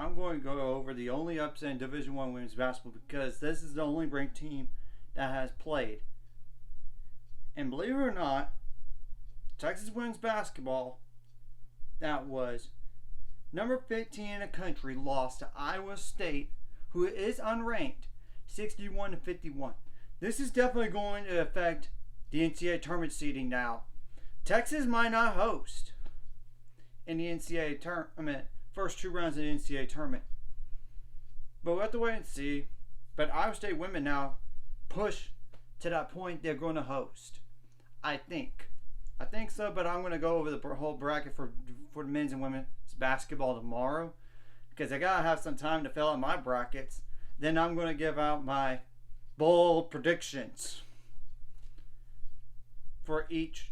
I'm going to go over the only upset in Division I women's basketball because this is the only ranked team that has played. And believe it or not, Texas women's basketball, that was number 15 in the country, lost to Iowa State, who is unranked, 61-51. This is definitely going to affect the NCAA tournament seeding now. Texas might not host in the NCAA tournament, first 2 rounds of the NCAA tournament. But we'll have to wait and see. But Iowa State women now push to that point they're going to host. I think so, but I'm going to go over the whole bracket for the men's and women's basketball tomorrow because I got to have some time to fill out my brackets. Then I'm going to give out my bold predictions for each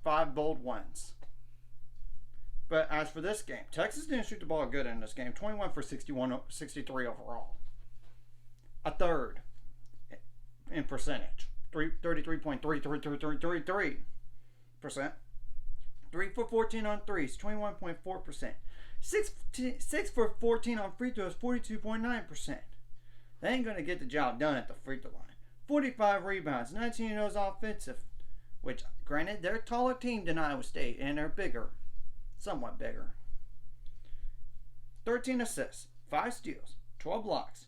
5 bold ones. But as for this game, Texas didn't shoot the ball good in this game. 21 for 63 overall. A third in percentage. 33.33%. 3 for 14 on threes, 21.4%. 6 for 14 on free throws, 42.9%. They ain't going to get the job done at the free throw line. 45 rebounds, 19 of those offensive. Which, granted, they're a taller team than Iowa State, and they're bigger. Somewhat bigger. 13 assists, 5 steals, 12 blocks.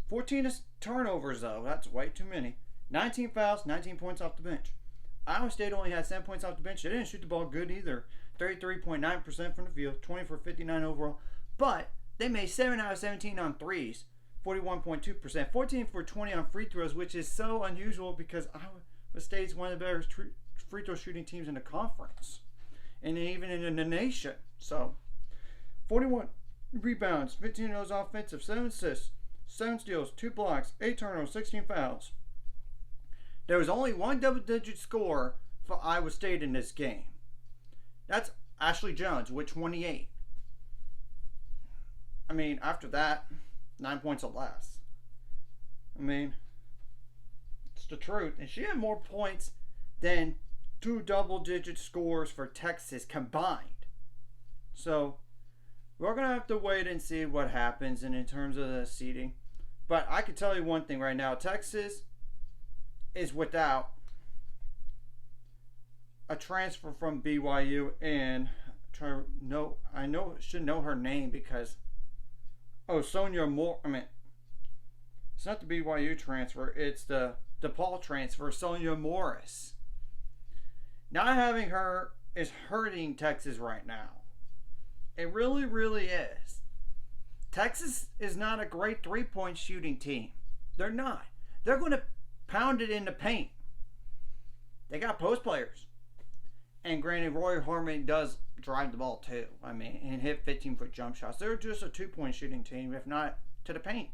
14 turnovers, though. That's way too many. 19 fouls, 19 points off the bench. Iowa State only had 7 points off the bench. They didn't shoot the ball good either. 33.9% from the field, 20 for 59 overall. But they made 7 out of 17 on threes, 41.2%. 14 for 20 on free throws, which is so unusual because Iowa State's one of the better free throw shooting teams in the conference. And even in the nation. So, 41 rebounds, 15 of those offensive, 7 assists, 7 steals, 2 blocks, 8 turnovers, 16 fouls. There was only one double-digit score for Iowa State in this game. That's Ashley Jones with 28. I mean, after that, 9 points or less. I mean, it's the truth. And she had more points than 2 double-digit scores for Texas combined. So, we're going to have to wait and see what happens in terms of the seeding. But I can tell you one thing right now. Texas is without a transfer from BYU, and I should know her name because Sonia Moore. I mean, it's not the BYU transfer; it's the DePaul transfer, Sonia Morris. Not having her is hurting Texas right now. It really, really is. Texas is not a great 3-point shooting team. They're not. They're going to pound it in the paint. They got post players. And granted, Roy Harmon does drive the ball too. I mean, and hit 15-foot jump shots. They're just a 2-point shooting team, if not to the paint.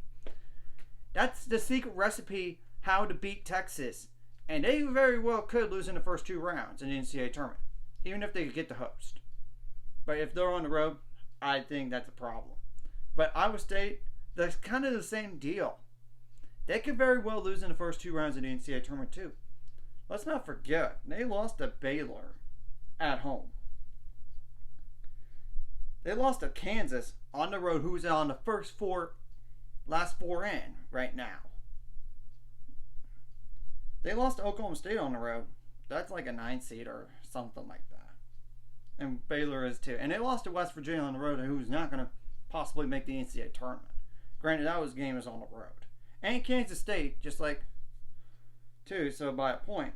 That's the secret recipe how to beat Texas. And they very well could lose in the first 2 rounds in the NCAA tournament, even if they could get the host. But if they're on the road, I think that's a problem. But Iowa State, that's kind of the same deal. They could very well lose in the first 2 rounds of the NCAA tournament too. Let's not forget, they lost to Baylor at home. They lost to Kansas on the road, who's on the last 4 in right now. They lost to Oklahoma State on the road. That's like a 9 seed or something like that. And Baylor is too. And they lost to West Virginia on the road, who's not going to possibly make the NCAA tournament. Granted, that game is on the road. And Kansas State, just like too, so by a point.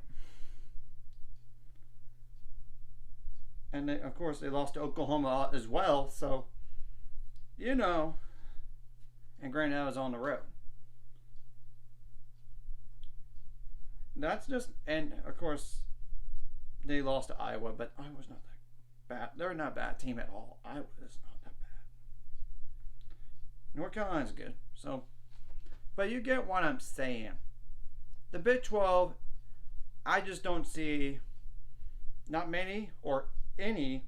And they, of course, they lost to Oklahoma as well, so you know. And granted, that was on the road. That's just, and of course, they lost to Iowa, but Iowa's not that bad. They're not a bad team at all. Iowa is not that bad. North Carolina's good, so. But you get what I'm saying. The Big 12, I just don't see not many or any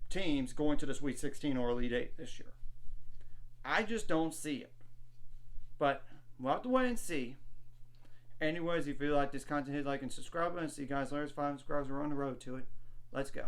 teams going to the Sweet 16 or Elite 8 this year. I just don't see it. But we'll have to wait and see. Anyways, if you like this content, hit like and subscribe and see you guys later. 5 subscribers, we're on the road to it. Let's go.